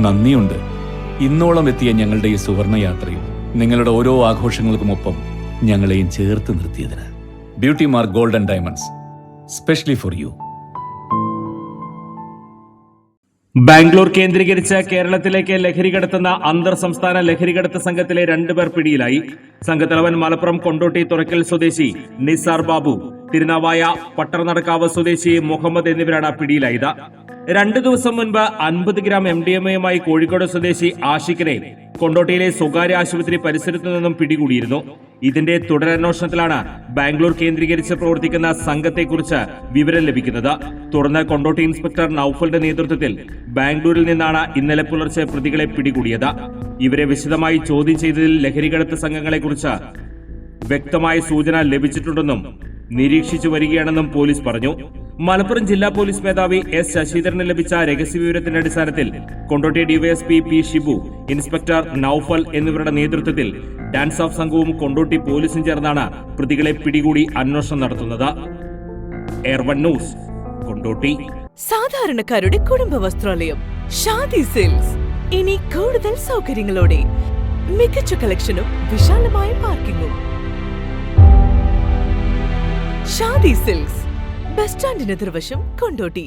നന്ദിയുണ്ട്. ഇന്നോളം എത്തിയ ഞങ്ങളുടെ ഈ സുവർണയാത്രയിൽ നിങ്ങളുടെ ഓരോ ആഘോഷങ്ങൾക്കുമൊപ്പം ഞങ്ങളെയും ചേർത്ത് നിർത്തിയതിന്. Beauty Mark Gold and Diamonds, specially for you. Bangalore കേന്ദ്രീകരിച്ച് കേരളത്തിലേക്ക് ലഹരി കടത്തുന്ന അന്തർ സംസ്ഥാന ലഹരികടത്ത് സംഘത്തിലെ 2 പേർ പിടിയിലായി. സംഘത്തലവൻ മലപ്പുറം കൊണ്ടോട്ടി തുറക്കൽ സ്വദേശി നിസാർ ബാബു, തിരുനാവായ പട്ടർനടക്കാവ് സ്വദേശി മുഹമ്മദ് എന്നിവരാണ് പിടിയിലായത്. 2 ദിവസം മുൻപ് 50 ഗ്രാം MDMA-യുമായി കോഴിക്കോട് സ്വദേശി ആഷിഖിനെ കൊണ്ടോട്ടിയിലെ സ്വകാര്യ ആശുപത്രി പരിസരത്തു നിന്നും പിടികൂടിയിരുന്നു. ഇതിന്റെ തുടരന്വേഷണത്തിലാണ് ബാംഗ്ലൂർ കേന്ദ്രീകരിച്ച് പ്രവർത്തിക്കുന്ന സംഘത്തെക്കുറിച്ച് വിവരം ലഭിക്കുന്നത്. തുടർന്ന് കൊണ്ടോട്ടി ഇൻസ്പെക്ടർ നൌഫലിന്റെ നേതൃത്വത്തിൽ ബാംഗ്ലൂരിൽ നിന്നാണ് ഇന്നലെ പുലർച്ചെ പ്രതികളെ പിടികൂടിയത്. ഇവരെ വിശദമായി ചോദ്യം ചെയ്തതിൽ ലഹരികടത്ത് സംഘങ്ങളെക്കുറിച്ച് വ്യക്തമായ സൂചന ലഭിച്ചിട്ടുണ്ടെന്നും നിരീക്ഷിച്ചു വരികയാണെന്നും പോലീസ് പറഞ്ഞു. മലപ്പുറം ജില്ലാ പോലീസ് മേധാവി S. ശശിധരന് ലഭിച്ച രഹസ്യവിവരത്തിന്റെ അടിസ്ഥാനത്തിൽ Kondotty DYSP P. Shibu, inspector Naufal എന്നിവരുടെ നേതൃത്വത്തിൽ ഡാൻസ് ഓഫ് സംഘവും കൊണ്ടോട്ടി പോലീസും ചേർന്നാണ് പ്രതികളെ പിടികൂടി അന്വേഷണം നടത്തുന്നത്. എയർ1 ന്യൂസ്, കൊണ്ടോട്ടി. സാധാരണക്കാരുടെ കുടുംബ വസ്ത്രാലയം ഷാദി സിൽക്സ് ഇനി കൂടുതൽ സൗകര്യങ്ങളോടെ മികച്ച കളക്ഷനും വിശാലമായ പാർക്കിംഗും. ഷാദി സിൽക്സ്, ബസ് സ്റ്റാൻഡിന് എതിർവശം, കൊണ്ടോട്ടി.